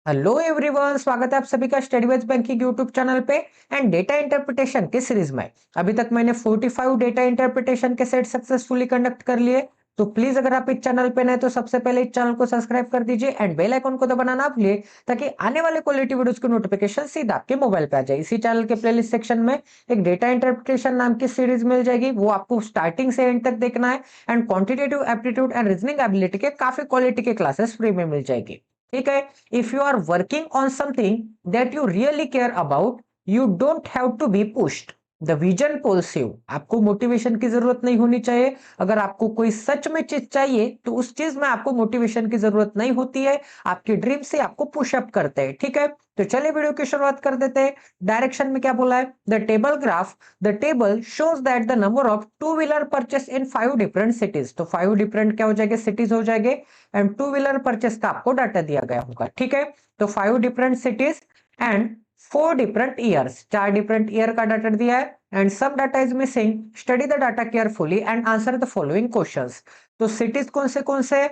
Hello everyone, स्वागत है आप सभी का study with banking YouTube channel पे एंड डेटा इंटरप्रिटेशन के सीरीज में। अभी तक मैंने 45 डेटा इंटरप्रिटेशन के सेट सक्सेसफुली कंडक्ट कर लिए। तो प्लीज अगर आप इस चैनल पे नए तो सबसे पहले इस चैनल को सब्सक्राइब कर दीजिए एंड बेल आइकन को दबाना ना भूलिए ताकि आने वाले क्वालिटी वीडियोस की नोटिफिकेशन सीधा आपके मोबाइल पे आ जाए। इसी चैनल के प्लेलिस्ट सेक्शन में एक डेटा इंटरप्रिटेशन नाम की सीरीज मिल जाएगी, वो आपको स्टार्टिंग से एंड तक देखना है and quantitative aptitude and reasoning ability के काफी क्वालिटी के क्लासेस फ्री में मिल जाएगी। ठीक है। If you are working on something that you really care about, you don't have to be pushed, the vision pulls you. आपको मोटिवेशन की जरूरत नहीं होनी चाहिए। अगर आपको कोई सच में चीज चाहिए तो उस चीज में आपको मोटिवेशन की जरूरत नहीं होती है। आपकी ड्रीम से आपको पुशअप करते हैं। ठीक है, तो चलिए वीडियो की शुरुआत कर देते हैं। डायरेक्शन में क्या बोला है? The table graph, the table shows that the number of two wheeler purchase in 5 different cities. तो 5 डिफरेंट क्या हो जाएंगे? सिटीज हो जाएंगे एंड टू व्हीलर परचेस का आपको डाटा दिया गया होगा। ठीक है, तो 5 different cities and 4 different years, 4 different year का डाटा दिया है and some data is missing. Study the data carefully and answer the following questions. तो सिटीज कौन से?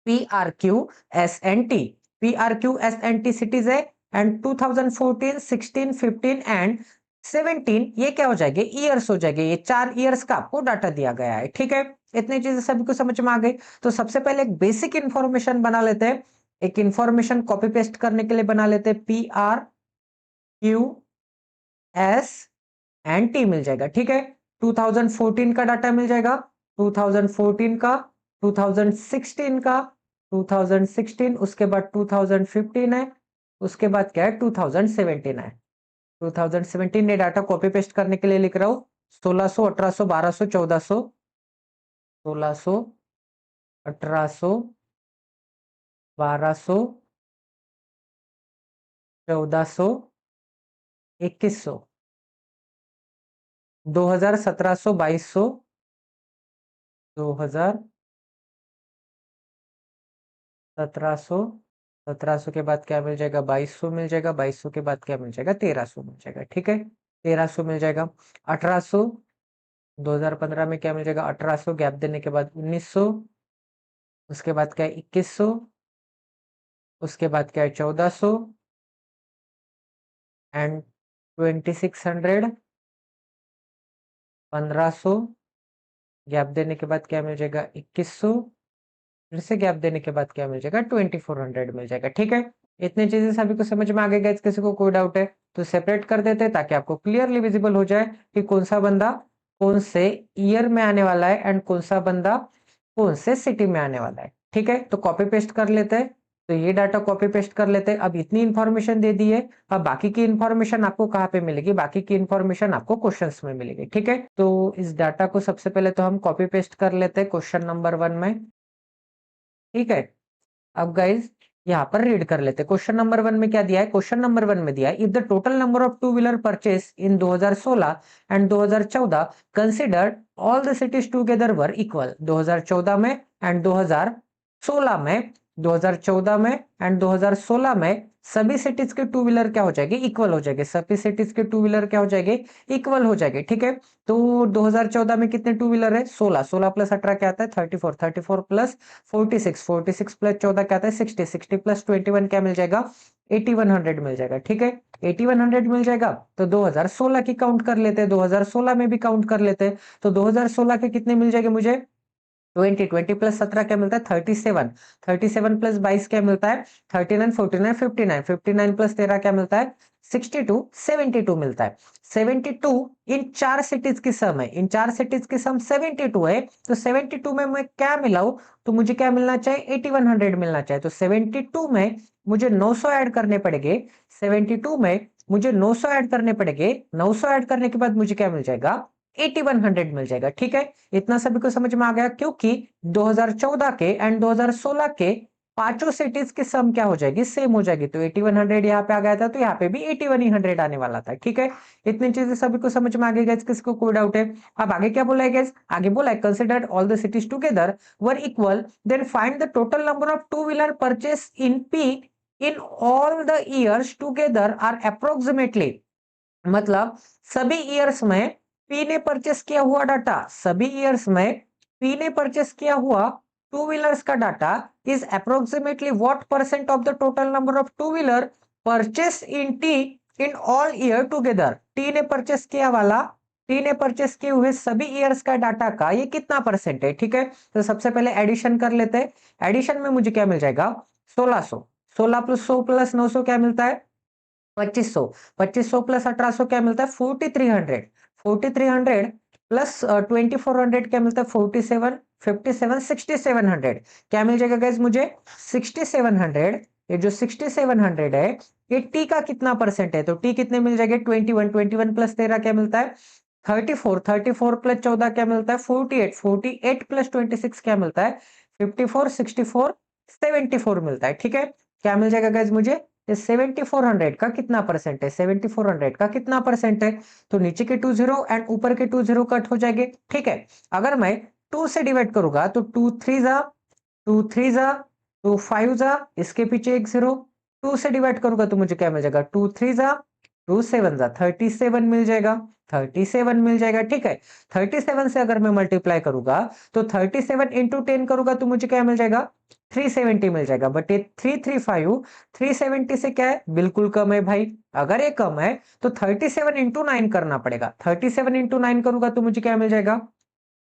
P R Q S N T, P R Q S N T cities है and 2014, 16, 15 and 17 ये क्या हो जाएंगे? ईयर्स हो जाएंगे। ये 4 ईयर्स का आपको डाटा दिया गया है। ठीक है, इतनी चीजें सभी को समझ में आ गई। तो सबसे पहले एक बेसिक इंफॉर्मेशन बना लेते हैं। एक इंफॉर्मेशन कॉपी पेस्ट करने के लिए बना लेते हैं। P R Q S and T मिल जाएगा। ठीक है, 2014 का डाटा मिल जाएगा, 2014 का, 2016 का, 2016, उसके बाद 2015 है, उसके बाद क्या है? 2017 है। 2017 ने डाटा कॉपी पेस्ट करने के लिए लिख रहा हूं। 1600, 1800, 1200, 1400, 1600, 1800, 1200, 1400, 2100, 2000, 1700, 2200, 2000, 1700, 1700 के बाद क्या मिल जाएगा? 2200 मिल जाएगा। 2200 के बाद क्या मिल जाएगा? 1300 मिल जाएगा। ठीक है, 1300 मिल जाएगा। 1800, 2015 में क्या मिल जाएगा? 1800 गैप देने के बाद 1900, उसके बाद क्या है? 2100, उसके बाद क्या है? 1400 एंड 2600, 1500 गैप देने के बाद क्या मिल जाएगा? 2100, फिर से गैप देने के बाद क्या मिल जाएगा? 2400 मिल जाएगा। ठीक है, इतनी चीजें सभी को समझ में आ गई गाइस? किसी को कोई डाउट है तो सेपरेट कर देते हैं ताकि आपको क्लियरली विजिबल हो जाए कि कौन सा बंदा कौन से ईयर में आने वाला है एंड कौन सा बंदा कौन से सिटी में आने वाला है। ठीक है, तो कॉपी पेस्ट कर लेते हैं। तो ये डाटा कॉपी पेस्ट कर लेते हैं। अब इतनी इंफॉर्मेशन दे दी है, अब बाकी की इंफॉर्मेशन आपको कहाँ पे मिलेगी? बाकी की इंफॉर्मेशन आपको क्वेश्चंस में मिलेगी। ठीक है, तो इस डाटा को सबसे पहले तो हम कॉपी पेस्ट कर लेते हैं क्वेश्चन नंबर 1 में। ठीक है, अब गाइज यहाँ पर रीड कर लेते हैं। क्वेश्चन नंबर 1 में क्या दिया है? क्वेश्चन नंबर 1 में दिया है, if the total number of two wheeler purchase in 2016 and 2014 considered all the cities together were equal. 2014 में एंड 2016 में, 2014 में एंड 2016 में सभी सिटीज के टू व्हीलर क्या हो जाएंगे? इक्वल हो जाएंगे। सभी सिटीज के टू व्हीलर क्या हो जाएंगे? इक्वल हो जाएंगे। ठीक है, तो 2014 में कितने टू व्हीलर है? 16, 16 प्लस 18 क्या आता है? 34, 34 प्लस 46, 46 प्लस 14 क्या आता है? 60, 60 प्लस 21 क्या मिल जाएगा? 8100 मिल जाएगा। ठीक है, 8100 मिल जाएगा। तो 2016 की काउंट कर लेते हैं, 2016 में भी काउंट कर लेते हैं। तो 2016 के कितने मिल जाएंगे मुझे? 20, 20 प्लस 17 क्या मिलता है? 37, 37 प्लस 22 क्या मिलता है? 39, 49, 59, 59 प्लस 13 क्या मिलता है? 62, 72 मिलता है। 72 इन 4 सिटीज की सम है, इन 4 सिटीज की सम 72 है। तो 72 में मैं क्या मिलाऊं तो मुझे क्या मिलना चाहिए? 8100 मिलना चाहिए। तो 72 में मुझे 900 ऐड करने पड़ेंगे। 72 में मुझे 900 ऐड करने पड़ेंगे। 900 ऐड करने के बाद मुझे क्या मिल जाएगा? 8100 मिल जाएगा। ठीक है, इतना सभी को समझ में आ गया? क्योंकि 2014 के एंड 2016 के पांचों सिटीज की सम क्या हो जाएगी? सेम हो जाएगी। तो 8100 यहाँ पे आ गया था, तो यहाँ पे भी 8100 आने वाला था। ठीक है, इतनी चीजें सभी को समझ में आ गई गाइस? किसको कोई डाउट है? अब आगे क्या बोला है गाइस? आगे बोला है, consider all the cities together were equal, then find the total number of two wheeler purchase in P in all the years together are approximately. मतलब सभी ईयर्स में पी ने परचेस किया हुआ डाटा, सभी ईयर्स में पी ने purchase किया हुआ टू व्हीलर्स का data is approximately what percent of the total number of two wheeler purchased in T in all year together? T ने परचेस किया वाला, टी ने परचेस किए हुए सभी ईयर्स का डाटा का ये कितना परसेंट है, ठीक है। तो सबसे पहले एडिशन कर लेते हैं। एडिशन में मुझे क्या मिल जाएगा, 1600, 16 प्लस 100 प्लस 900 क्या मिलता है, 2500, 2500 प्लस 1800 क्या मिलता है, 4300, 4300 प्लस 2400 क्या मिलता है, 47, 57, 6700 क्या मिल जाएगा गाइस मुझे, 6700। ये जो 6700 है ये टी का कितना परसेंट है, तो टी कितने मिल जाएंगे, 21, 21 प्लस 13 क्या मिलता है, 34, 34 प्लस 14 क्या मिलता है, 48, 48 प्लस 26 क्या मिलता है, 54, 64, 74 मिलता है, ठीक है। क्या मिल जाएगा गाइस मुझे, ये 7400 का कितना परसेंट है, 7400 का कितना परसेंट है, तो नीचे के 2 0 एंड ऊपर के 2 0 कट हो जाएंगे, ठीक है। अगर मैं 2 से डिवाइड करूंगा तो 2 3 जा, 2 3 जा, 2 5 जा, इसके पीछे एक 0, 2 से डिवाइड करूंगा तो मुझे क्या मिल जाएगा, 2 3 जा, 2 7 जा, 37 मिल जाएगा, 37 मिल जाएगा, ठीक है। 37 से अगर मैं मल्टीप्लाई करूंगा तो 37 इंटू 10 करूंगा तो मुझे क्या मिल जाएगा, 370 मिल जाएगा। बट ये 335 370 से क्या है, बिल्कुल कम है भाई। अगर ये कम है तो 37 इंटू 9 करना पड़ेगा, 37 इंटू 9 करूंगा तो मुझे क्या मिल जाएगा,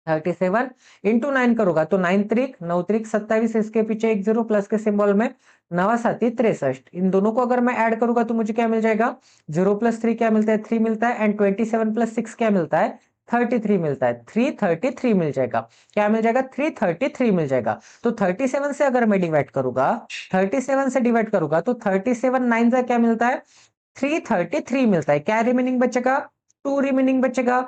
37 इंटू 9 करूंगा तो 9 त्रिक 9 त्रिक 27, इसके पीछे एक 0 प्लस के सिंबल में 9 7 63, इन दोनों को अगर मैं ऐड करूंगा तो मुझे क्या मिल जाएगा, 0 प्लस 3 क्या मिलता है, 3 मिलता है, एंड 27 प्लस 6 क्या मिलता है, 33 मिलता है, 333 मिल जाएगा। क्या मिल जाएगा, 333 मिल जाएगा। तो 37 से अगर मैं डिवाइड करूंगा, 37 से डिवाइड करूंगा तो 37 9 से क्या मिलता है, 333 मिलता है। क्या रिमेनिंग बचेगा, 2 रिमेनिंग बचेगा,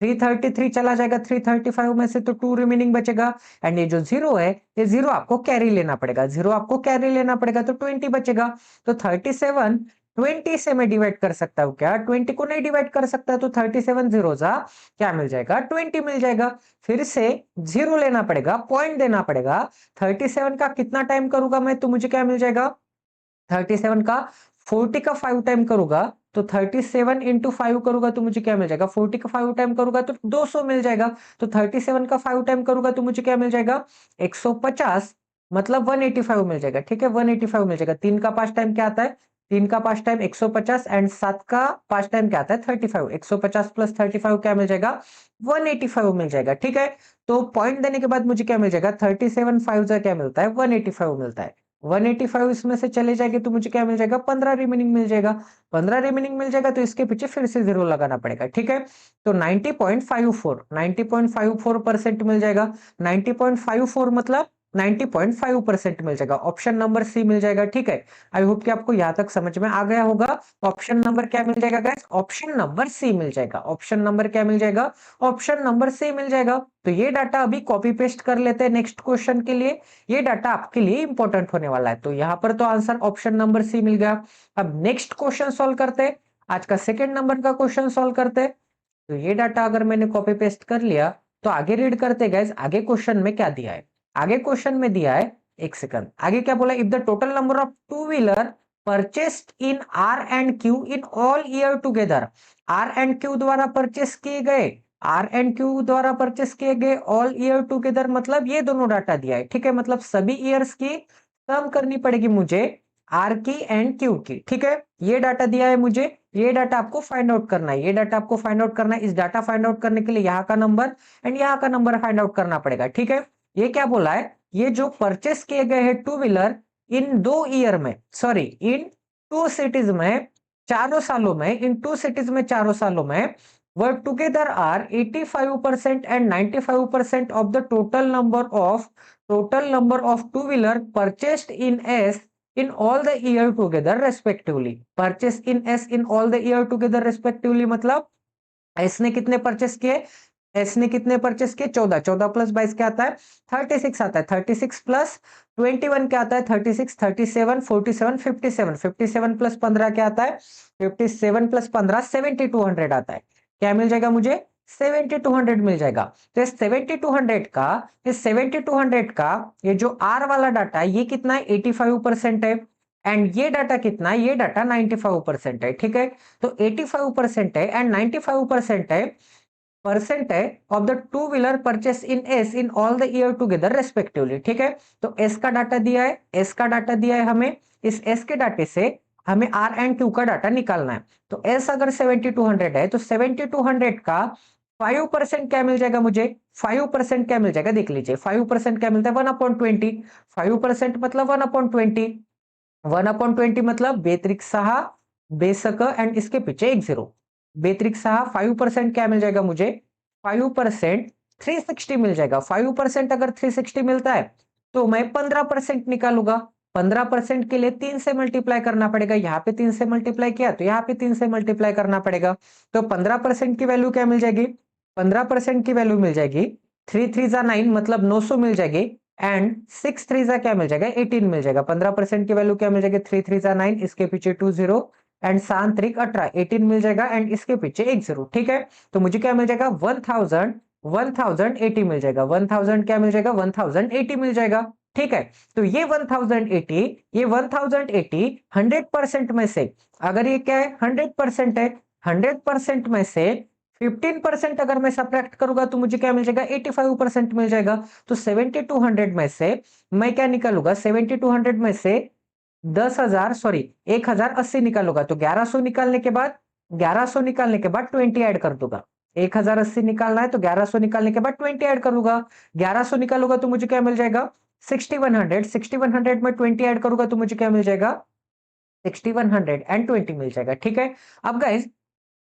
333 चला जाएगा 335 में से तो 2 रिमेनिंग बचेगा, एंड ये जो 0 है ये 0 आपको कैरी लेना पड़ेगा, 0 आपको कैरी लेना पड़ेगा तो 20 बचेगा। तो 37 20 से मैं डिवाइड कर सकता हूँ क्या, 20 को नहीं डिवाइड कर सकता, तो 37 0 जा क्या मिल जाएगा, 20 मिल जाएगा। फिर से 0 लेना पड़ेगा, पॉइंट देना पड़ेगा। 37 का कितना टाइम करूंगा मैं तो मुझे क्या मिल जाएगा, 37 का 40 का 5 टाइम करूंगा तो 37 इंटू 5 करूंगा तो मुझे क्या मिल जाएगा, 40 का 5 टाइम करूंगा तो 200 मिल जाएगा। तो 37 का 5 टाइम करूंगा तो मुझे क्या मिल जाएगा, 150, मतलब 185 मिल जाएगा, ठीक है, 185 मिल जाएगा। 3 का 5 टाइम क्या आता है, 3 का 5 टाइम 150, एंड 7 का 5 टाइम क्या आता है, 35, 150 प्लस 35 क्या मिल जाएगा, 185 मिल जाएगा, ठीक है। तो पॉइंट देने के बाद मुझे क्या मिल जाएगा, 37 5 जा क्या मिलता है, 185 मिलता है। 185 इसमें से चले जाएंगे तो मुझे क्या मिल जाएगा, 15 रिमेनिंग मिल जाएगा। 15 रिमेनिंग मिल जाएगा तो इसके पीछे फिर से 0 लगाना पड़ेगा, ठीक है। तो 90.54 मिल जाएगा। 90.54 मतलब 90.5% मिल जाएगा। ऑप्शन नंबर सी मिल जाएगा, ठीक है। आई होप कि आपको यहां तक समझ में आ गया होगा। ऑप्शन नंबर क्या मिल जाएगा गाइस, ऑप्शन नंबर सी मिल जाएगा। ऑप्शन नंबर क्या मिल जाएगा, ऑप्शन नंबर सी मिल जाएगा। तो ये डाटा अभी कॉपी पेस्ट कर लेते हैं नेक्स्ट क्वेश्चन के लिए। ये डाटा आपके लिए इंपॉर्टेंट होने वाला है। तो यहां पर तो आंसर ऑप्शन नंबर सी मिल गया। अब नेक्स्ट क्वेश्चन सॉल्व करते हैं। आज का सेकंड नंबर का क्वेश्चन सॉल्व करते हैं। तो ये डाटा अगर मैंने कॉपी पेस्ट कर लिया तो आगे रीड करते गाइस, आगे क्वेश्चन में क्या दिया है। आगे क्वेश्चन में दिया है, एक सेकंड, आगे क्या बोला, if the total number of two wheeler purchased in R and Q in all year together, R and Q द्वारा परचेस किए गए, आर एंड क्यू द्वारा परचेस किए गए ऑल ईयर टुगेदर, मतलब ये दोनों डाटा दिया है, ठीक है। मतलब सभी ईयर्स की सम करनी पड़ेगी मुझे, आर की एंड क्यू की, ठीक है। ये डाटा दिया है मुझे, ये डाटा आपको फाइंड आउट करना है, ये डाटा आपको फाइंड आउट करना है। इस डाटा फाइंड आउट करने के लिए यहाँ का नंबर एंड यहाँ का नंबर फाइंड आउट करना पड़ेगा, ठीक है। ये क्या बोला है, ये जो परचेस किए गए हैं टू व्हीलर इन 2 ईयर में, सॉरी इन 2 सिटीज में, चारों सालों में, इन 2 सिटीज में चारों सालों में, were together are 85% and 95% of the total number of two wheeler purchased in S in all the year together respectively. Purchase in S in all the year together respectively मतलब S ने कितने purchase किए, S ने कितने purchase किए, 14, 14 plus 22 क्या आता है, 36 आता है, 36 प्लस 21 क्या आता है, 36, 37, 47, 57, 57 प्लस 15 क्या आता है, 57 प्लस 15 7200 आता है। क्या मिल जाएगा मुझे, 7200 मिल जाएगा। तो 7200 का, इस 7200 का ये जो आर वाला डाटा है ये कितना है, 85% है, एंड ये डाटा कितना है, ये डाटा 95% है, ठीक है। तो 85% है एंड 95% है, परसेंट है of the two wheeler purchase in S in all the year together respectively. ठीक है, तो एस का डाटा दिया है, एस का डाटा दिया है हमें, इस एस के डाटे से हमें आर एंड क्यू का डाटा निकालना है। तो एस अगर 7200 है तो 7200 का 5% क्या मिल जाएगा मुझे, 5% क्या मिल जाएगा देख लीजिए, 5% क्या मिलता है 1/20, 5% मतलब 1/20, 1/20 मतलब बेत्रिक 6 बेसक एंड इसके पीछे एक जीरो, बेत्रिक 6 5% क्या मिल जाएगा मुझे, 5% 360 मिल जाएगा। 5% अगर 360 मिलता है तो मैं 15% निकालूंगा, 15% के लिए 3 से मल्टीप्लाई करना पड़ेगा, यहाँ पे 3 से मल्टीप्लाई किया तो यहाँ पे 3 से मल्टीप्लाई करना पड़ेगा। तो 15% की वैल्यू क्या मिल जाएगी, 15% की वैल्यू मिल जाएगी 3 3 जा 9 मतलब 900 मिल जाएगी एंड 6 3 जा क्या मिल जाएगा 18 मिल जाएगा। 15% की वैल्यू क्या मिल जाएगी 3 3 जा 9 इसके पीछे 2 0 एंड 7 3 18 18 मिल जाएगा एंड इसके पीछे एक जीरो। ठीक है, तो मुझे क्या मिल जाएगा 1080 मिल जाएगा, 1000 क्या मिल जाएगा 1080 मिल जाएगा। ठीक है, तो ये 1080 ये 1080 100% में से, अगर ये क्या है 100% है, 100% में से 15% अगर मैं सब्ट्रैक्ट करूंगा तो मुझे क्या मिल जाएगा 85% मिल जाएगा। तो 7200 में से मैं क्या निकालूंगा, 7200 में से 10,000 सॉरी 1080 निकालूंगा तो 1100 निकालने के बाद 1100 निकालने के बाद 20 ऐड कर दूंगा। 1080 निकालना है तो 1100 निकालने के बाद 20 ऐड करूंगा, 1100 निकालूंगा तो मुझे क्या मिल जाएगा 6100, 6100 में 20 ऐड करूंगा तो मुझे क्या मिल जाएगा 6120 मिल जाएगा। ठीक है, अब गाइस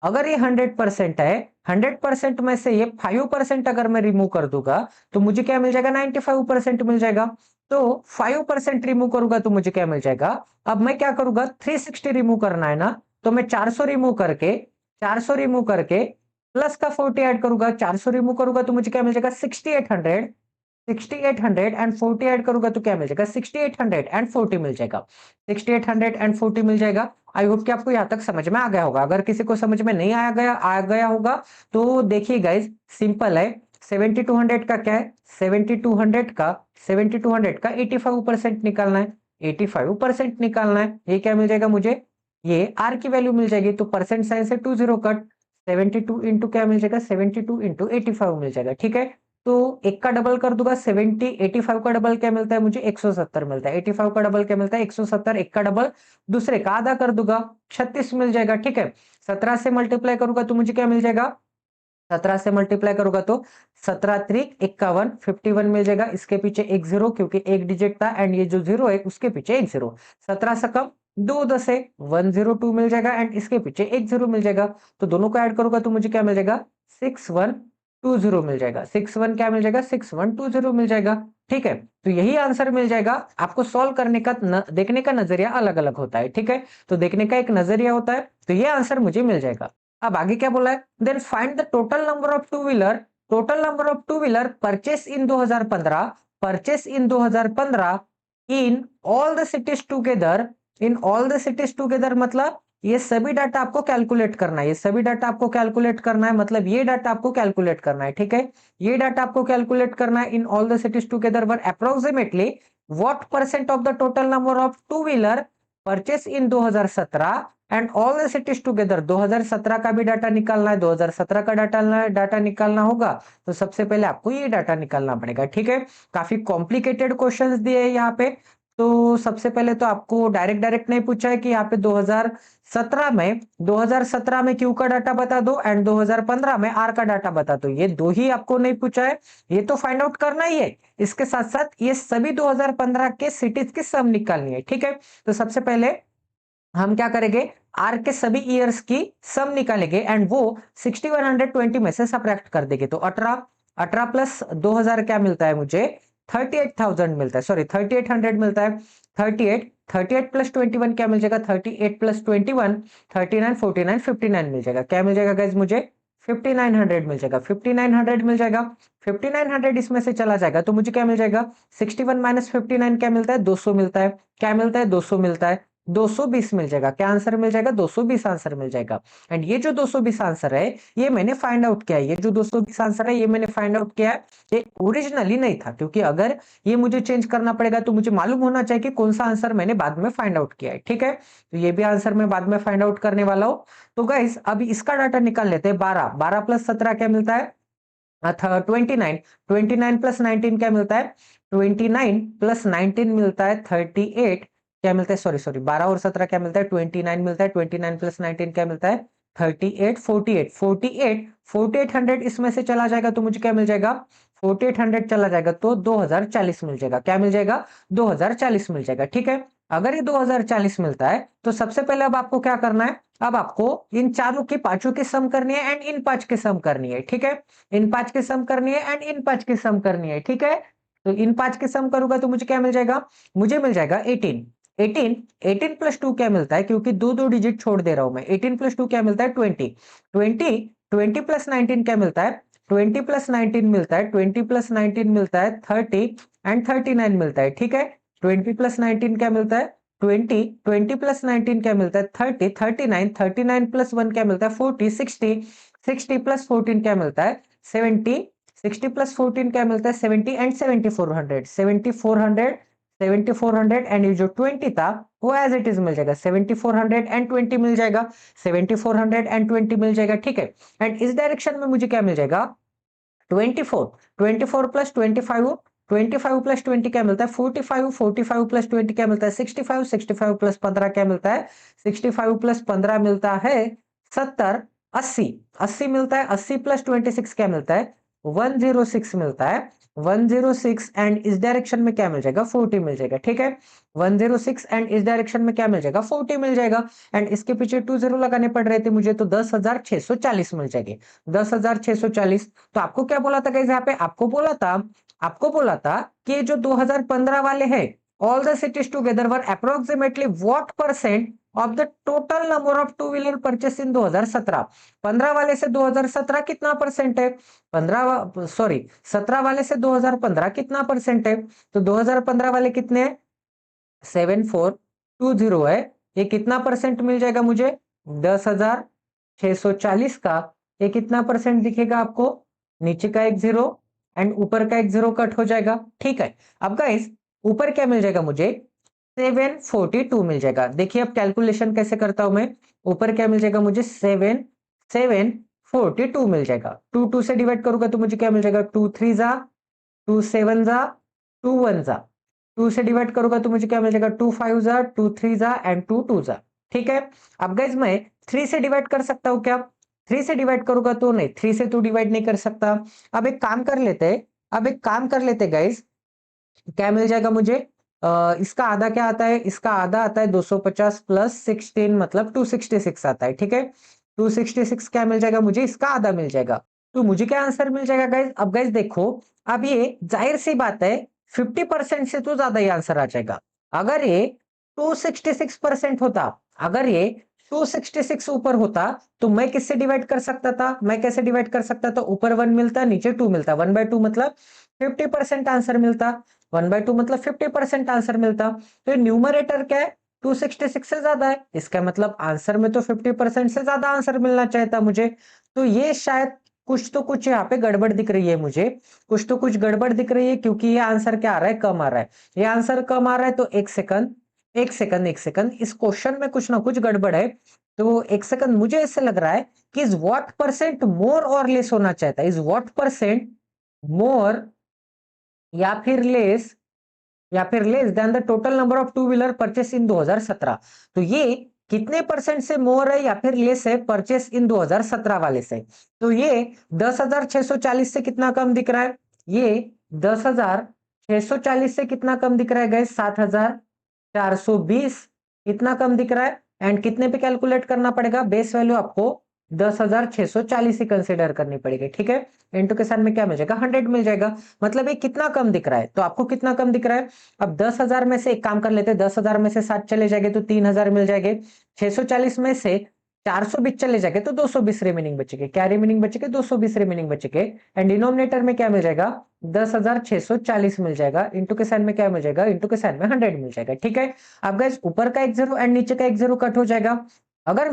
अगर ये 100% है, 100% में से ये 5% अगर मैं रिमूव कर दूंगा तो मुझे क्या मिल जाएगा 95% मिल जाएगा। तो 5% रिमूव करूंगा तो मुझे क्या मिल जाएगा, अब मैं क्या करूंगा 360 रिमूव करना है ना, तो मैं 400 रिमूव करके, 400 रिमूव करके प्लस का 40 ऐड करूंगा, 400 रिमूव करूंगा तो मुझे क्या मिल जाएगा 6800, 6800 एंड 40 ऐड करूंगा तो क्या मिल जाएगा 6800 एंड 40 मिल जाएगा, 6800 एंड 40 मिल जाएगा। आई होप कि आपको यहां तक समझ में आ गया होगा, अगर किसी को समझ में नहीं आ गया होगा तो देखिए गाइज सिंपल है, 7200 का क्या है 7200 का 85% निकालना है, 85% निकालना है, ये क्या मिल जाएगा मुझे, ये आर की वैल्यू मिल जाएगी तो परसेंट साइन से 20 कट 72 इंटू क्या मिल जाएगा 72 इंटू 85 मिल जाएगा। ठीक है, तो एक का डबल कर दूंगा 70, 85 का डबल क्या मिलता है मुझे 170 मिलता है, 85 का डबल क्या मिलता है 170, एक का डबल दूसरे का आधा कर दूंगा 36 मिल जाएगा। ठीक है, 17 से मल्टीप्लाई करूंगा तो मुझे क्या मिल जाएगा, 17 से मल्टीप्लाई करूंगा तो 17 त्रिक 51 51 मिल जाएगा, इसके पीछे एक जीरो क्योंकि एक डिजिट था एंड ये जो जीरो है उसके पीछे एक जीरो, 17 से कम 2 10 है 102 मिल जाएगा एंड इसके पीछे एक जीरो मिल जाएगा, तो दोनों को ऐड करूंगा तो मुझे क्या मिल जाएगा 6120 मिल जाएगा, 61 क्या मिल जाएगा 6120 मिल जाएगा। ठीक है, तो यही आंसर मिल जाएगा। आपको सॉल्व करने का देखने का नजरिया अलग अलग होता है। ठीक है, तो देखने का एक नजरिया होता है, तो ये आंसर मुझे मिल जाएगा। अब आगे क्या बोला है, then find the total number of two wheeler, total number of two wheeler purchase in 2015, purchase in 2015 in all the cities together, in all the cities together मतलब ये सभी डाटा आपको कैलकुलेट करना है, ये सभी डाटा आपको कैलकुलेट करना है, मतलब ये डाटा आपको कैलकुलेट करना है। ठीक है, ये डाटा आपको कैलकुलेट करना है इन all the cities together were approximately what percent of the total number of two wheeler purchase in 2017 and all the cities together. 2017 का भी डाटा निकालना है, 2017 का डाटा निकालना होगा तो सबसे पहले आपको ये डाटा निकालना पड़ेगा। ठीक है, काफी कॉम्प्लिकेटेड क्वेश्चंस दिए हैं यहाँ पे, तो सबसे पहले तो आपको डायरेक्ट नहीं पूछा है कि यहाँ पे 2017 में क्यू का डाटा बता दो एंड 2015 में आर का डाटा बता दो, ये दो ही आपको नहीं पूछा है, ये तो फाइंड आउट करना ही है। इसके साथ साथ ये सभी 2015 के सिटीज की सम निकालनी है। ठीक है, तो सबसे पहले हम क्या करेंगे आर के सभी ईयर्स की सम निकालेंगे एंड वो 6120 में से सब्ट्रैक्ट कर देंगे, तो 18 प्लस 2000 क्या मिलता है मुझे 38,000 मिलता है, सॉरी 3800 मिलता है, 38 प्लस 21 क्या मिल जाएगा 38 प्लस 21 39 49 59 मिल जाएगा, क्या मिल जाएगा गाइज मुझे 5900 मिल जाएगा, 5900 मिल जाएगा, 5900 इसमें से चला जाएगा तो मुझे क्या मिल जाएगा 61 माइनस 59 क्या मिलता है 200 मिलता है, क्या मिलता है 200 मिलता है, 220 मिल जाएगा। क्या आंसर मिल जाएगा? 220 आंसर मिल जाएगा। एंड ये जो 220 आंसर है ये मैंने फाइंड आउट किया है। ये जो 220 आंसर है ये मैंने फाइंड आउट किया है। ये ओरिजिनली नहीं था, क्योंकि अगर ये मुझे चेंज करना पड़ेगा तो मुझे मालूम होना चाहिए कि कौन सा आंसर मैंने बाद में फाइंड आउट किया है। ठीक है, तो ये भी आंसर मैं बाद में फाइंड आउट करने वाला हूं। तो गाइस अभी इसका डाटा निकाल लेते हैं। 12 प्लस 17 क्या मिलता है? 29। 29 प्लस 19 क्या मिलता है? 29 प्लस 19 मिलता है 38। क्या मिलता है? सॉरी सॉरी, 12 और 17 क्या मिलता है? 29 मिलता है। 29 प्लस 19 क्या मिलता है? 38। 4800 इसमें से चला जाएगा तो मुझे क्या मिल जाएगा? 4800 चला जाएगा तो 2040 मिल जाएगा। क्या मिल जाएगा? 2040 मिल जाएगा। ठीक है, अगर ये 2040 मिलता है तो सबसे पहले अब आपको क्या करना है? अब आपको इन चारों की, पांचों की सम करनी है एंड इन पांच की सम करनी है। ठीक है, इन पांच की सम करनी है एंड इन पांच की सम करनी है। ठीक है, तो इन पांच की सम करूंगा तो मुझे क्या मिल जाएगा? मुझे मिल जाएगा 18। 18 प्लस 2 क्या मिलता है? क्योंकि दो दो डिजिट छोड़ दे रहा हूं मैं। 18 प्लस 2 क्या मिलता है? 20। 20 प्लस 19 क्या मिलता है? 20 प्लस 19 मिलता है, 20 प्लस 19 मिलता है 30 एंड 39 मिलता है। ठीक है, 20 प्लस 19 क्या मिलता है? 20। 20 प्लस 19 क्या मिलता है? 30। 39। 39 प्लस 1 क्या मिलता है? 40। 60। 60 प्लस 14 क्या मिलता है? 70। 60 प्लस 14 क्या मिलता है? 70 एंड 7400। 7400, 7400 एंड ये जो 20 था वो एज इट इज मिल जाएगा। 7400 एंड 20 मिल जाएगा। 7400 एंड 20 मिल जाएगा। ठीक है, एंड इस डायरेक्शन में मुझे क्या मिल जाएगा? 24। 24 प्लस 25, 25 प्लस 20 क्या मिलता है? 45। 45 प्लस 20 क्या मिलता है? 65। 65 प्लस 15 क्या मिलता है? 65 प्लस 15 मिलता है 70। 80। 80 मिलता है। 80 प्लस 26 क्या मिलता है? 106 मिलता है। 106 एंड इस डायरेक्शन में क्या मिल जाएगा? 40 मिल जाएगा। ठीक है, 106 एंड इस डायरेक्शन में क्या मिल जाएगा? 40 मिल जाएगा। एंड इसके पीछे 20 लगाने पड़ रहे थे मुझे, तो 10,640 मिल जाएंगे। 10,640। तो आपको क्या बोला था गाइस? यहाँ पे आपको बोला था कि जो 2015 वाले हैं, all the cities together were approximately what percent of the total number of two wheeler purchase in 2017। 15 वाले से 2017 कितना परसेंट है? 15 सॉरी 17 वाले से 2015 कितना परसेंट है? तो 2015 वाले कितने हैं? 7420 है। ये कितना परसेंट मिल जाएगा मुझे? 10,640 का। ये कितना परसेंट दिखेगा आपको? नीचे का एक जीरो एंड ऊपर का एक जीरो कट हो जाएगा। ठीक है, अब गाइस ऊपर क्या मिल जाएगा मुझे? 742 मिल जाएगा। देखिए अब कैलकुलेशन कैसे करता हूं मैं। ऊपर क्या मिल जाएगा मुझे? 742 मिल जाएगा। 2 से डिवाइड करूंगा तो मुझे क्या मिल जाएगा? 2 3 जा, 2 7 जा, 2 1 जा। 2 से डिवाइड करूंगा तो मुझे क्या मिल जाएगा? 2 5 जा, 2 3 जा एंड 2 2 जा। ठीक है, अब गाइस मैं 3 से डिवाइड कर सकता हूं क्या? 3 से डिवाइड करूंगा तो नहीं, 3 से तो डिवाइड नहीं कर सकता। अब एक काम कर लेते हैं, गाइस। क्या मिल जाएगा मुझे? इसका आधा क्या आता है? इसका आधा आता है 250 प्लस 16 मतलब 266 आता है। ठीक है, 266 क्या मिल जाएगा मुझे? इसका आधा मिल जाएगा। तो मुझे क्या आंसर मिल जाएगा गाइस? अब गाइस देखो, अब ये जाहिर सी बात है 50% से तो ज्यादा ही आंसर आ जाएगा। अगर ये 266% होता, अगर ये 266 ऊपर होता तो मैं किससे डिवाइड कर सकता था? मैं कैसे डिवाइड कर सकता था? ऊपर 1 मिलता, नीचे 2 मिलता, 1/2 मतलब 50% आंसर मिलता। 1/2 मतलब 50% आंसर मिलता। तो न्यूमरेटर क्या है? 266 से ज्यादा है, इसका मतलब आंसर में तो 50% से ज्यादा आंसर मिलना चाहता मुझे। तो ये शायद कुछ यहाँ पे गड़बड़ दिख रही है मुझे। कुछ गड़बड़ दिख रही है, क्योंकि ये आंसर क्या आ रहा है? कम आ रहा है। ये आंसर कम आ रहा है तो एक सेकंड, इस क्वेश्चन में कुछ ना कुछ गड़बड़ है। तो एक सेकंड, मुझे ऐसे लग रहा है कि इज व्हाट परसेंट मोर और लेस होना चाहता है? इज व्हाट परसेंट मोर या फिर less, than the total number of two wheeler purchase in 2017। तो ये कितने परसेंट से मोर है या फिर लेस है परचेस इन 2017 वाले से? तो ये 10,640 से कितना कम दिख रहा है? ये 10,640 से कितना कम दिख रहा है गैस? 7,420 इतना कम दिख रहा है। एंड कितने पे कैलकुलेट करना पड़ेगा? बेस वैल्यू आपको 10,640 ही कंसिडर करनी पड़ेगी। ठीक है, इंटू के साथ में क्या मिल जाएगा? 100 मिल जाएगा। मतलब ये कितना कम दिख रहा है? तो आपको कितना कम दिख रहा है? अब 10,000 में से एक काम कर लेते हैं, 10,000 में से 7 चले जाएंगे तो 3,000 मिल जाएंगे। 640 में से 420 चले जाएंगे तो 220 रिमेनिंग बचेंगे। क्या रिमेनिंग बचेंगे? 220 रिमेनिंग बचेंगे। एंड डिनोमिनेटर में क्या मिल जाएगा? 10,640 मिल जाएगा। इंटू के साइन में क्या मिल जाएगा? इंटू के साइन में 100 मिल जाएगा। ठीक है। अब गाइस ऊपर का एक जीरो एंड नीचे का एक जीरो कट हो जाएगा। अगर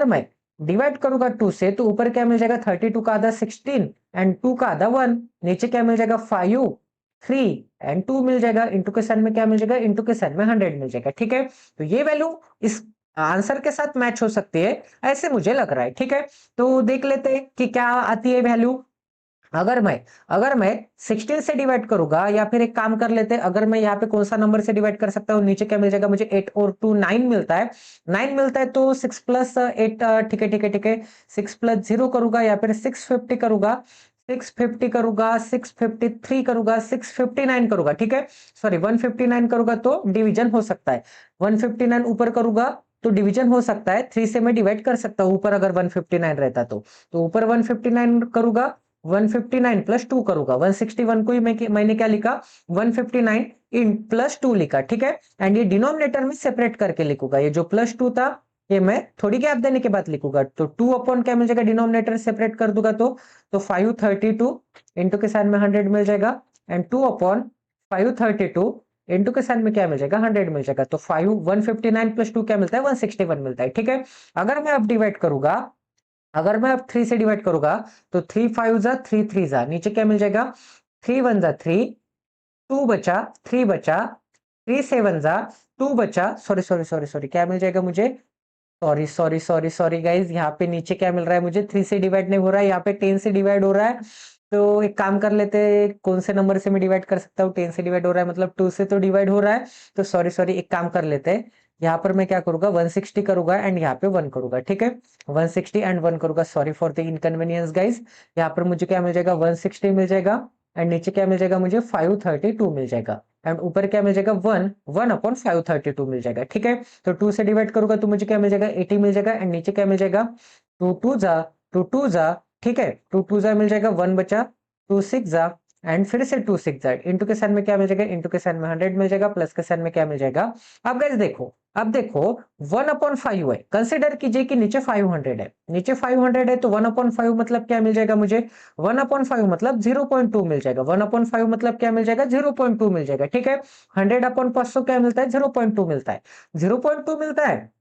मैं डिवाइड करूंगा 2 से तो ऊपर क्या मिल जाएगा? 32 का आधा 16 एंड 2 का आधा 1। नीचे क्या मिल जाएगा? 5 3 एंड 2 मिल जाएगा। इंटू के साइन में क्या मिल जाएगा? इंटू के साइन में 100 मिल जाएगा। ठीक है। तो ये वैल्यू इस आंसर के साथ मैच हो सकती है, ऐसे मुझे लग रहा है। ठीक है। तो देख लेते हैं कि क्या आती है वैल्यू। अगर मैं 16 से डिवाइड करूंगा, या फिर एक काम कर लेते हैं, अगर मैं यहाँ पे कौन सा नंबर से डिवाइड कर सकता हूँ? नीचे क्या मिल जाएगा मुझे? 8 और 2 9 मिलता है। 9 मिलता है तो 6 प्लस 8। ठीक है ठीक है ठीक है। 6 प्लस 0 करूंगा, या फिर 650 करूंगा। 650 करूंगा, 653 करूंगा, 659 करूंगा। ठीक है। सॉरी 159 करूंगा तो डिवीजन हो सकता है। 159 ऊपर करूंगा तो डिवीजन हो सकता है। 3 से मैं डिवाइड कर सकता हूं ऊपर, अगर 159 रहता तो ऊपर 159 करूंगा। 159 प्लस 2 करूंगा। 161 को ही मैंने क्या लिखा? 159 इन प्लस 2 लिखा। ठीक है। एंड ये डिनोमिनेटर में सेपरेट करके लिखूंगा। ये जो प्लस 2 था ये मैं थोड़ी गैप देने के बाद लिखूंगा। तो 2 अपॉन क्या मिल जाएगा? डिनोमिनेटर सेपरेट कर दूंगा तो 532 इंटू के साइन में 100 मिल जाएगा। एंड 2 अपॉन 532 इंटू के साइन में क्या मिल जाएगा? 100 मिल जाएगा। तो 159 प्लस 2 क्या मिलता है? 161 मिलता है। ठीक है। अगर मैं अब डिवाइड करूंगा, अगर मैं अब 3 से डिवाइड करूंगा तो 3 5 जा 3 3 जा, नीचे क्या मिल जाएगा? 3 1 जा 3, 2 बचा, 3 बचा, 3 7 जा 2 बचा। सॉरी सॉरी सॉरी सॉरी, क्या मिल जाएगा मुझे? Sorry sorry sorry sorry guys, यहाँ पे नीचे क्या मिल रहा है मुझे? 3 से डिवाइड नहीं हो रहा है, यहाँ पे 10 से डिवाइड हो रहा है। तो एक काम कर लेते हैं, कौन से नंबर से मैं डिवाइड कर सकता हूँ? 10 से डिवाइड हो रहा है मतलब 2 से तो डिवाइड हो रहा है। तो सॉरी सॉरी, एक काम कर लेते हैं, यहाँ पर मैं क्या करूंगा? 160 करूंगा एंड यहाँ पे 1 करूंगा। ठीक है। 160 एंड 1 करूंगा। Sorry for the inconvenience guys. यहाँ पर मुझे क्या मिल जाएगा? 160 मिल जाएगा। एंड नीचे क्या मिल जाएगा मुझे? 532 मिल जाएगा। एंड ऊपर क्या मिल जाएगा? 1 अपॉन 532 मिल जाएगा। ठीक है। तो 2 से डिवाइड करूंगा तो मुझे क्या मिल जाएगा? 80 मिल जाएगा। एंड नीचे क्या मिल जाएगा? 2 2 जा 2 2 जा। ठीक है। 2 2 जा मिल जाएगा, 1 बचा, 2 6 जा एंड फिर से 2 6 जा। इंटू के साइन में क्या मिल जाएगा? इंटू के साइन में 100 मिल जाएगा। प्लस के साइन में क्या मिल जाएगा? अब गाइस देखो, अब देखो 1 अपॉन 5 है। कंसिडर कीजिए कि नीचे 500 है, नीचे 500 है तो 1 अपॉन 5 मतलब क्या मिल जाएगा मुझे? 1 अपॉन 5 मतलब 0.2 मिल जाएगा। 1 अपॉन 5 मतलब क्या मिल जाएगा? 0.2 मिल जाएगा। ठीक है। 100 अपॉन 500 क्या मिलता है? 0.2 मिलता है। 0.2 मिलता है।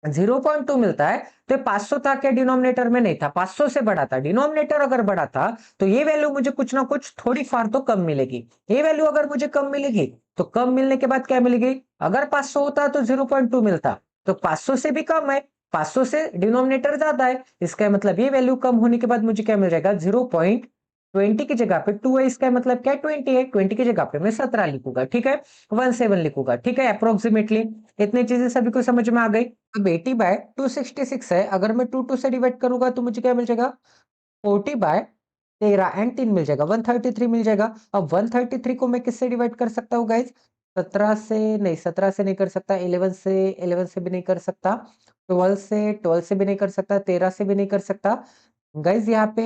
0.2 मिलता है तो 500 था क्या? डिनोमिनेटर में नहीं था, 500 से बड़ा था। डिनोमिनेटर अगर बड़ा था तो ये वैल्यू मुझे कुछ ना कुछ थोड़ी फार तो कम मिलेगी। ये वैल्यू अगर मुझे कम मिलेगी तो कम मिलने के बाद क्या मिलेगी? अगर 500 होता तो 0.2 मिलता, तो 500 से भी कम है, 500 से डिनोमिनेटर ज्यादा है। इसका मतलब ये वैल्यू कम होने के बाद मुझे क्या मिल जाएगा? 0.20 की जगह पे 2 है। इसका मतलब क्या है? 20 है। 20 की जगह पे मैं 17 लिखूंगा। ठीक है। 17 लिखूंगा। ठीक है। अप्रोक्सीमेटली इतनी चीजें सभी को समझ में आ गई। अब 80/266 है। अगर मैं 2 2 से डिवाइड करूंगा तो मुझे क्या मिल जाएगा? 40/13 एंड 3 मिल जाएगा, 133 मिल जाएगा। अब 133 को मैं किससे डिवाइड कर सकता हूँ गाइज? 17 से नहीं, 17 से नहीं कर सकता, 11 से भी नहीं कर सकता, 12 से भी नहीं कर सकता, 13 से भी नहीं कर सकता गाइज। यहाँ पे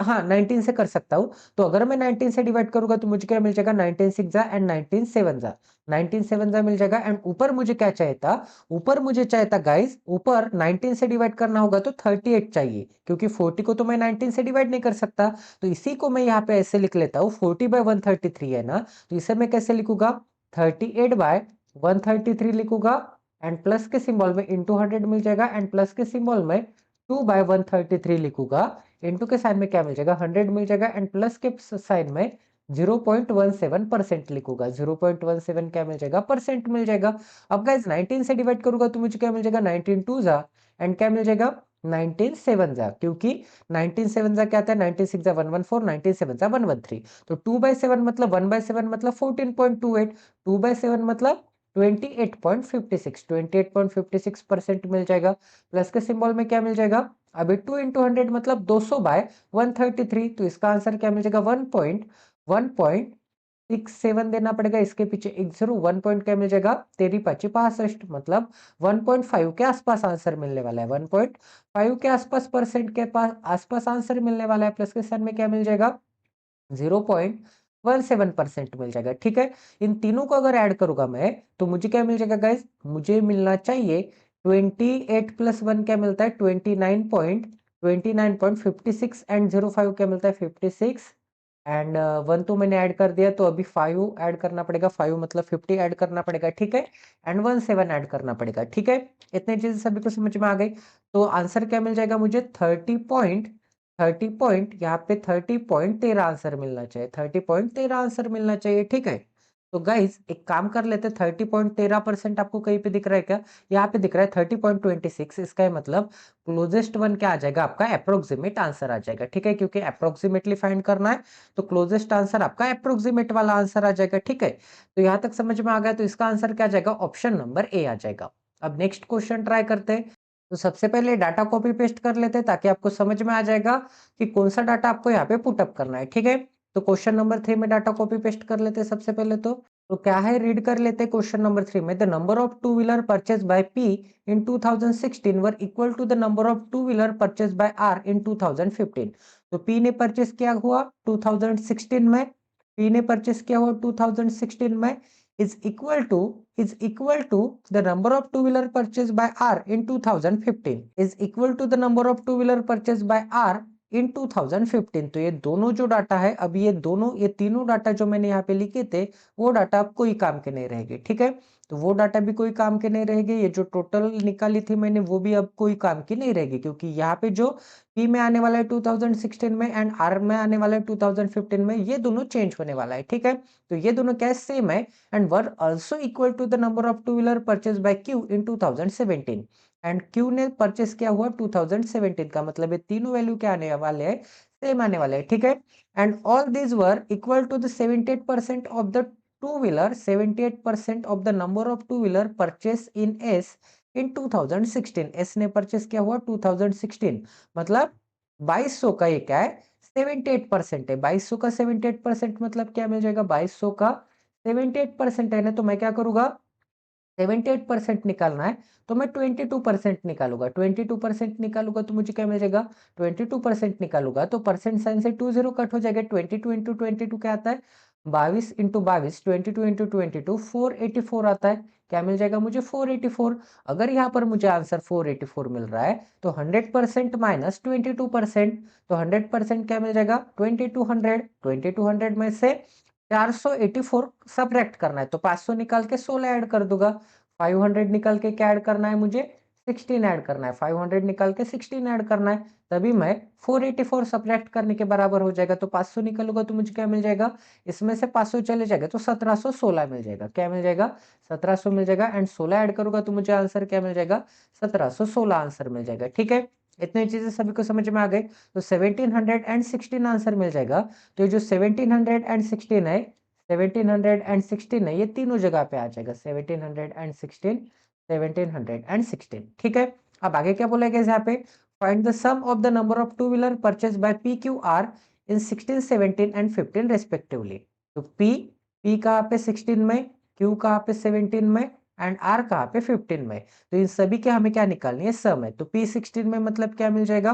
हाँ 19 से कर सकता हूँ। तो अगर मैं 19 से डिवाइड करूंगा तो मुझे क्या मिल जाएगा? 19 6 जा एंड 19 7 जा, 19 7 जा मिल जाएगा। एंड ऊपर मुझे क्या चाहिए था? ऊपर मुझे चाहिए था गाइज, ऊपर 19 से डिवाइड करना होगा तो 38 चाहिए, क्योंकि 40 को तो मैं 19 से डिवाइड नहीं कर सकता। तो इसी को मैं यहाँ पे ऐसे लिख लेता हूँ, 40/133 है ना, तो इसे मैं कैसे लिखूंगा? 38/133 लिखूंगा। एंड प्लस के सिंबल में इंटू 100 मिल जाएगा। एंड प्लस के सिंबल में 2/133 लिखूंगा। इंटू के साइन में क्या मिल जाएगा? 100 मिल जाएगा। एंड प्लस के साइन में 0.17% लिखूंगा। 0.17 क्या मिल जाएगा? परसेंट मिल जाएगा। अब गाइज 19 से डिवाइड करूंगा तो मुझे क्या मिल जाएगा? 19 2 जा एंड क्या मिल जाएगा? 19 7 जा, क्योंकि 19 7 जा क्या आता है? 19 6 जा 114, 19 7 जा 113। तो 2/7 मतलब 1/7 मतलब 14.28, 2/7 मतलब 28.56 मिल जाएगा। प्लस के सिंबल में क्या मिल जाएगा? अभी 2 इंटू 100 मतलब 200/133। तो इसका आंसर क्या मिल जाएगा? 1.67 देना पड़ेगा। इसके पीछे एक जीरो, 1 पॉइंट क्या मिल जाएगा? 3×5 = 65, मतलब 1.5 के आसपास आंसर मिलने वाला है। 1.5 के आसपास परसेंट के पास आसपास आंसर मिलने वाला है। प्लस के साइन में क्या मिल जाएगा? 0.17% मिल जाएगा। ठीक है। इन तीनों को अगर ऐड करूंगा मैं तो मुझे क्या मिल जाएगा गाइस? मुझे मिलना चाहिए 28 प्लस 1 क्या मिलता है 29.56 एंड 05 क्या मिलता है 56 एंड 1 तो मैंने ऐड कर दिया तो अभी 5 ऐड करना पड़ेगा 5 मतलब 50 ऐड करना पड़ेगा ठीक है एंड 17 ऐड करना पड़ेगा ठीक है। इतने चीजें सभी को समझ में आ गई। तो आंसर क्या मिल जाएगा मुझे 30 पॉइंट यहाँ पे 30.13 आंसर मिलना चाहिए 30.13 आंसर मिलना चाहिए ठीक है। तो गाइज एक काम कर लेते 30.13% आपको कहीं पे दिख रहा है क्या? यहाँ पे दिख रहा है 30.26। इसका मतलब क्लोजेस्ट वन क्या आ जाएगा आपका अप्रोक्सीमेट आंसर आ जाएगा ठीक है क्योंकि अप्रोक्सीमेटली फाइंड करना है तो क्लोजेस्ट आंसर आपका अप्रोक्सीमेट वाला आंसर आ जाएगा ठीक है। तो यहाँ तक समझ में आ गया तो इसका आंसर क्या आ जाएगा ऑप्शन नंबर ए आ जाएगा। अब नेक्स्ट क्वेश्चन ट्राई करते हैं। तो सबसे पहले डाटा कॉपी पेस्ट कर लेते हैं ताकि आपको समझ में आ जाएगा कि कौन सा डाटा आपको यहाँ पे पुटअप करना है ठीक है। तो क्वेश्चन नंबर 3 में डाटा कॉपी पेस्ट कर लेते हैं सबसे पहले। तो क्या है रीड कर लेते हैं क्वेश्चन नंबर 3 में the number of two wheeler purchase by P in 2016 were equal to the number of two wheeler purchase by R in 2015। तो पी ने परचेज किया हुआ 2016 में, पी ने परचेज किया हुआ 2016 में is equal to the number of two wheeler purchased by R in 2015 is equal to the number of two wheeler purchased by R इन 2015। तो ये दोनों जो डाटा है अभी ये तीनों डाटा जो मैंने यहाँ पे लिखे थे वो डाटा अब कोई काम के नहीं रहेंगे ठीक है। तो वो डाटा भी कोई काम के नहीं रहेंगे। ये जो टोटल निकाली थी मैंने वो भी अब कोई काम की नहीं रहेगी क्योंकि यहाँ पे जो पी में आने वाला है 2016 में एंड आर में आने वाला है 2015 में ये दोनों चेंज होने वाला है ठीक है। तो ये दोनों क्या सेम है and were also equal to the number of two wheeler purchase by Q in 2017 and Q ने परचेस किया हुआ 2017 का मतलब ये तीनों वैल्यू क्या आने वाले हैं सेम आने वाले हैं ठीक है। And all these were equal to the 78% of the two wheeler 78% of the number of two wheeler purchase in S in 2016। S ने परचेस किया हुआ 2016 मतलब 2200 का ये क्या है 78% है। 2200 का 78% मतलब क्या मिल जाएगा 2200 का 78% है ना। तो मैं क्या करूंगा 78% निकालना है तो मैं 22% निकालूंगा 22% निकालूंगा तो मुझे क्या मिल जाएगा 22% निकालूंगा तो परसेंट साइन से 20 कट हो जाएगा 22 इंटू 22 क्या आता है 22 इंटू 22 22 इंटू 22 484 आता है। क्या मिल जाएगा मुझे 484। अगर यहाँ पर मुझे आंसर 484 मिल रहा है तो 100% माइनस 22% तो 100% क्या मिल जाएगा 2200। 2200 में से 484 सब्ट्रैक्ट करना है तो 500 निकाल के 16 ऐड कर दूंगा। 500 निकाल के क्या ऐड करना है मुझे 16 ऐड करना है। 500 निकाल के 16 ऐड करना है तभी मैं 484 सब्ट्रैक्ट करने के बराबर हो जाएगा। तो 500 निकालूंगा तो मुझे क्या मिल जाएगा इसमें से 500 चले जाएगा तो 1716 मिल जाएगा। क्या मिल जाएगा 1700 मिल जाएगा एंड 16 ऐड करूंगा तो मुझे आंसर क्या मिल जाएगा 1716 आंसर मिल जाएगा ठीक है। इतनी चीजें सभी को समझ में आ गई। तो 1716 आंसर मिल जाएगा। तो ये जो 1716 है 1716 है ये तीनों जगह पे आ जाएगा 1716 1716 ठीक है। अब आगे क्या बोला गया यहाँ पे find the sum of the number of two wheeler purchase by P Q R in 16 17 and 15 respectively. तो पी कहाँ पे 16 में, क्यू कहाँ पे 17 में एंड आर कहाँ पे 15 में। तो इन सभी के हमें क्या निकालनी है सम है। तो पी 16 में मतलब क्या मिल जाएगा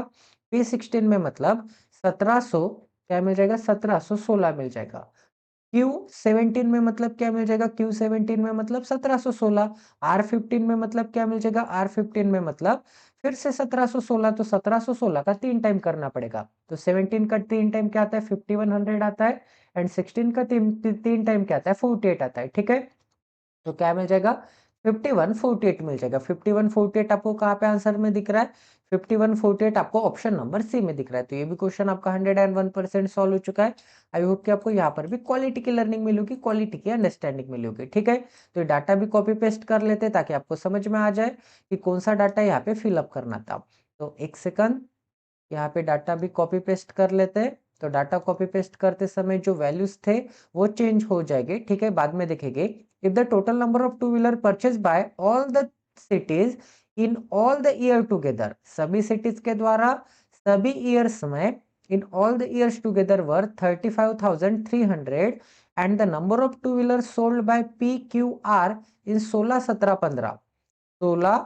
पी 16 में मतलब 1700 क्या मिल जाएगा 1716 मिल जाएगा। Q17 में मतलब क्या मिल जाएगा Q17 में मतलब 1716। R15 में मतलब क्या मिल जाएगा R15 में मतलब फिर से 1716। तो 1716 का 3 टाइम करना पड़ेगा। तो 17 का 3 टाइम क्या आता है 5100 आता है एंड 16 का 3 टाइम क्या आता है 48 आता है ठीक है। तो क्या मिल जाएगा 5148 मिल जाएगा। 5148 आपको कहाँ पे आंसर में दिख रहा है 5148 आपको ऑप्शन नंबर सी में दिख रहा है। तो ये भी क्वेश्चन आपका 101% सॉल्व हो चुका है। आई होप कि आपको यहाँ पर भी क्वालिटी की लर्निंग मिलेगी क्वालिटी की अंडरस्टैंडिंग मिलेगी ठीक है। तो डाटा भी कॉपी पेस्ट कर लेते हैं ताकि आपको समझ में आ जाए कि कौन सा डाटा यहाँ पे फिलअप करना था। तो एक सेकंड यहाँ पे डाटा भी कॉपी पेस्ट कर लेते हैं। तो डाटा कॉपी पेस्ट करते समय जो वैल्यूज थे वो चेंज हो जाएंगे ठीक है बाद में देखेंगे। If the total number of two wheeler purchase by all the cities in all the year together सभी सिटीज के द्वारा सभी ईयर्स में in all the years together were 35,300 and the number of two wheeler sold by P Q R in 16 17 15। 16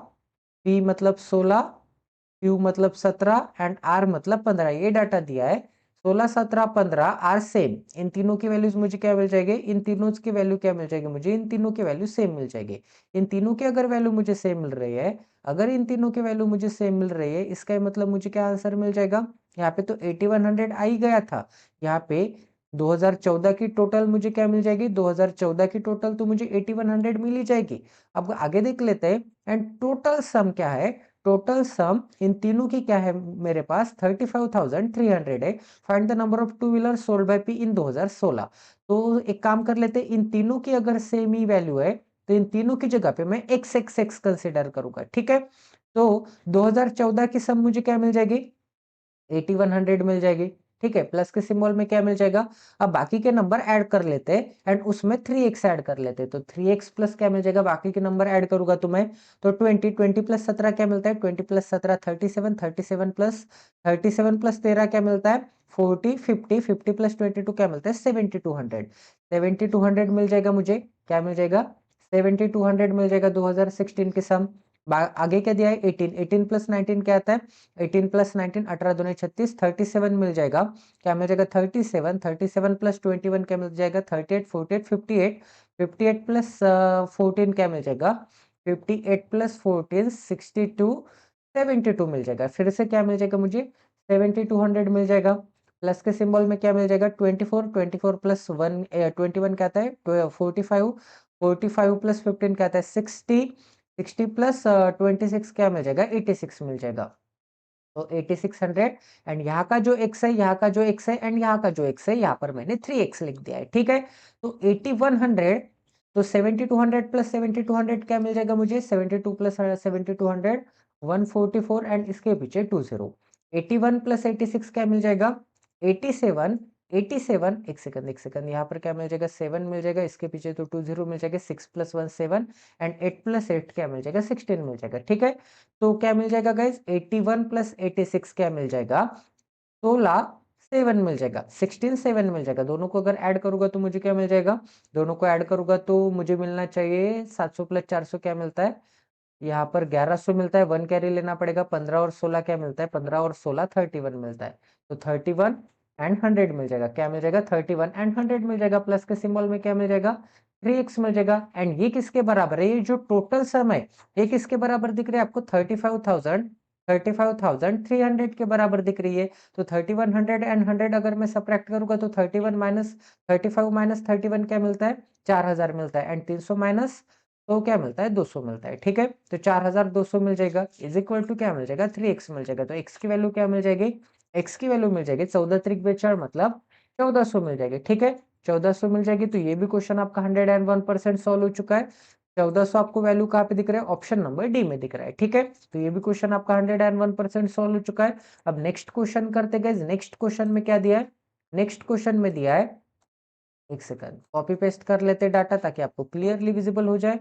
P मतलब 16 Q मतलब 17 and are मतलब 15 ये data दिया है। 16 17 15 आर सेम इन तीनों की वैल्यूज मुझे क्या मिल जाएगी इन तीनों की वैल्यू क्या मिल जाएगी मुझे इन तीनों की वैल्यू सेम मिल जाएगी। इन तीनों की अगर वैल्यू मुझे सेम मिल रही है अगर इन तीनों की वैल्यू मुझे सेम मिल रही है, इसका मतलब मुझे क्या आंसर मिल जाएगा, यहाँ पे तो 8100 आ ही गया था, यहाँ पे 2014 की टोटल मुझे क्या मिल जाएगी, 2014 की टोटल तो मुझे 8100 मिल ही जाएगी। अब आगे देख लेते हैं, एंड टोटल सम क्या है, टोटल सम इन तीनों की क्या है मेरे पास 35,300 है। Find the number of two wheeler sold by P in 2016। तो एक काम कर लेते हैं, इन तीनों की अगर सेम ही वैल्यू है तो इन तीनों की जगह पे मैं x कंसिडर करूंगा, ठीक है। तो 2014 की सम मुझे क्या मिल जाएगी, 8100 मिल जाएगी, ठीक है। प्लस के सिंबल में क्या मिल जाएगा, अब बाकी के नंबर ऐड कर लेते हैं एंड उसमें 3x ऐड कर लेते हैं, तो 3x प्लस क्या मिल जाएगा, बाकी के नंबर ऐड करूंगा तो मैं, तो 20 प्लस 17 क्या मिलता है, 20 प्लस 17 37, 37 प्लस 13 क्या मिलता है 40, 50 प्लस 22 क्या मिलता है 7200, 7200 मिल जाएगा मुझे, क्या मिल जाएगा 7200 मिल जाएगा 2016 के सम। आगे क्या दिया है 18, 18 प्लस 19 क्या आता है, 18 प्लस 19 18 दूनी 36, 37 मिल जाएगा, क्या मिल जाएगा 37, 37 प्लस 21 क्या मिल जाएगा 38, 48, 58, 58 प्लस 14 क्या मिल जाएगा 58 प्लस 14 62, 72 मिल जाएगा। फिर से क्या मिल जाएगा मुझे 7200 मिल जाएगा। प्लस के सिंबल में क्या मिल जाएगा 24, 24 प्लस 1 21 क्या आता है 45, 45 प्लस 15 क्या आता है 60, 60 प्लस 26 क्या मिल जाएगा 86 मिल जाएगा। तो 8600 एंड यहाँ का जो x है, यहाँ का जो x है एंड यहाँ का जो x है, यहाँ पर मैंने 3x लिख दिया है, ठीक है। तो 8100, तो 7200 प्लस 7200 क्या मिल जाएगा मुझे 72 प्लस 7200 144 एंड इसके पीछे 20, 81 प्लस 86 क्या मिल जाएगा 87, 87 एक सेकंड यहाँ पर क्या मिल जाएगा 7 मिल जाएगा, इसके पीछे तो 20 मिल जाएगा, 6 प्लस 1 7 एंड 8 प्लस 8 क्या मिल जाएगा 16 मिल जाएगा, ठीक है। तो क्या मिल जाएगा गाइज 81 प्लस 86 क्या मिल जाएगा 16 7 मिल जाएगा, 16 7 मिल जाएगा। दोनों को अगर ऐड करूंगा तो मुझे क्या मिल जाएगा, दोनों को ऐड करूंगा तो मुझे मिलना चाहिए 700 प्लस 400 क्या मिलता है, यहाँ पर 1100 मिलता है, 1 कैरी लेना पड़ेगा, 15 और 16 क्या मिलता है 15 और 16 31 मिलता है, तो 31 एंड 100 मिल जाएगा, क्या मिल जाएगा 31 एंड 100 मिल जाएगा। प्लस के सिंबल में क्या मिल जाएगा 3x मिल जाएगा एंड ये किसके बराबर है, ये जो टोटल सम है ये किसके बराबर दिख रही है आपको 35,300 के बराबर दिख रही है। तो 3100 एंड 100 अगर मैं सब्ट्रैक्ट करूंगा तो 31 माइनस 35 माइनस 31 क्या मिलता है 4000 मिलता है एंड 300 माइनस तो क्या मिलता है 200 मिलता है, ठीक है। तो 4200 मिल जाएगा इज इक्वल टू क्या मिल जाएगा 3x मिल जाएगा। तो x की वैल्यू क्या मिल जाएगी, x की वैल्यू मिल जाएगी 14 त्रिक 4 मतलब 1400 मिल जाएगी, ठीक है। 1400 मिल जाएगी, तो ये भी क्वेश्चन आपका 101% सॉल्व हो चुका है। 1400 आपको वैल्यू कहाँ पे दिख रहा है, ऑप्शन नंबर डी में दिख रहा है, ठीक है। तो ये भी क्वेश्चन आपका 101% सॉल्व हो चुका है। अब नेक्स्ट क्वेश्चन करते गए, नेक्स्ट क्वेश्चन में क्या दिया है, नेक्स्ट क्वेश्चन में दिया है, एक सेकंड कॉपी पेस्ट कर लेते डाटा ताकि आपको क्लियरली विजिबल हो जाए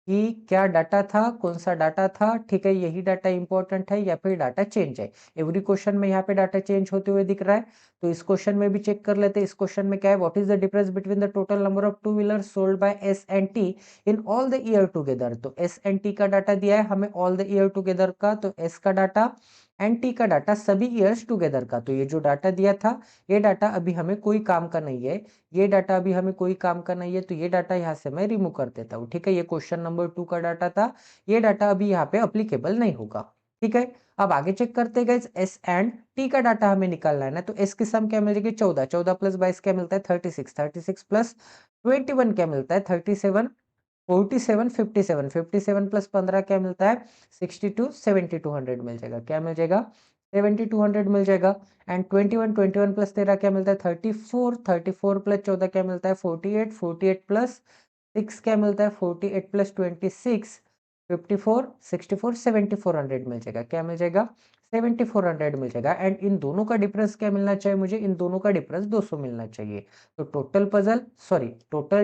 कि क्या डाटा था, कौन सा डाटा था, ठीक है। यही डाटा इंपॉर्टेंट है या फिर डाटा चेंज है। एवरी क्वेश्चन में यहाँ पे डाटा चेंज होते हुए दिख रहा है, तो इस क्वेश्चन में भी चेक कर लेते हैं। इस क्वेश्चन में क्या है, what is the difference between the total number of two wheeler sold by S and T in all the year together. तो एस एंड टी का डाटा दिया है हमें ऑल द ईयर टुगेदर का, तो एस का डाटा एंड टी का data सभी ईयर्स टुगेदर का। तो ये जो डाटा दिया था ये डाटा अभी हमें कोई काम का नहीं है, ये डाटा अभी हमें कोई काम का नहीं है, तो ये डाटा यहाँ से मैं रिमूव कर देता हूँ, ठीक है। ये क्वेश्चन नंबर 2 का डाटा था, ये डाटा अभी यहाँ पे अप्लीकेबल नहीं होगा, ठीक है। अब आगे चेक करते गए, एस एंड टी का डाटा हमें निकालना है ना, तो एस की सम क्या मिलेगी 14, 14 प्लस 22 क्या मिलता है 36, 36 प्लस 21 क्या मिलता है 37, 47, 57, 57 प्लस 15 क्या मिलता है 62, 7200 मिल जाएगा, क्या मिल जाएगा 7200 मिल जाएगा। एंड 21, 21 प्लस 13 क्या मिलता है 34, 34 प्लस 14 क्या मिलता है 48, 48 प्लस 6 क्या मिलता है 48 प्लस 26 54, 64, 7400 मिल जाएगा, क्या मिल जाएगा 7400 मिल जाएगा। एंड इन दोनों का डिफरेंस क्या मिलना चाहिए मुझे, इन दोनों का डिफरेंस 200 मिलना चाहिए। तो टोटल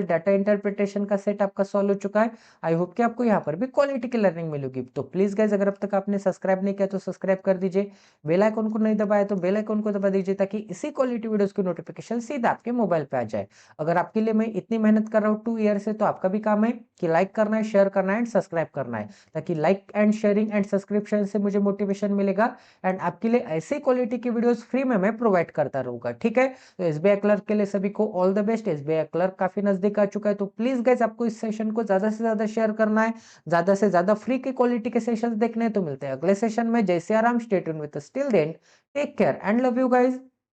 डाटा इंटरप्रिटेशन का सेट आपका सॉल्व हो चुका है। आई होप कि आपको यहाँ पर भी क्वालिटी की लर्निंग मिलेगी। तो प्लीज गाइज अगर अब तक आपने सब्सक्राइब नहीं किया तो सब्सक्राइब कर दीजिए, बेल आइकन को नहीं दबाया तो बेल आइकन को दबा दीजिए ताकि इसी क्वालिटी वीडियोस की नोटिफिकेशन सीधा आपके मोबाइल पे आ जाए। अगर आपके लिए मैं इतनी मेहनत कर रहा हूँ 2 ईयर से, तो आपका भी काम है कि लाइक करना है, शेयर करना है एंड सब्सक्राइब करना है, ताकि like and sharing and subscription से मुझे मोटिवेशन मिलेगा एंड आपके लिए ऐसे क्वालिटी की वीडियोस फ्री में मैं प्रोवाइड करता रहूंगा। ठीक है, तो एसबीआई क्लर्क के लिए सभी को all the best. SBI clerk काफी नजदीक आ चुका है, तो प्लीज गाइज आपको इस सेशन को ज्यादा से ज्यादा शेयर करना है, ज्यादा से ज्यादा फ्री की क्वालिटी के सेशंस देखने हैं। तो मिलते हैं अगले सेशन में। जय Siya Ram, stay tuned with us till then, take care and love you guys.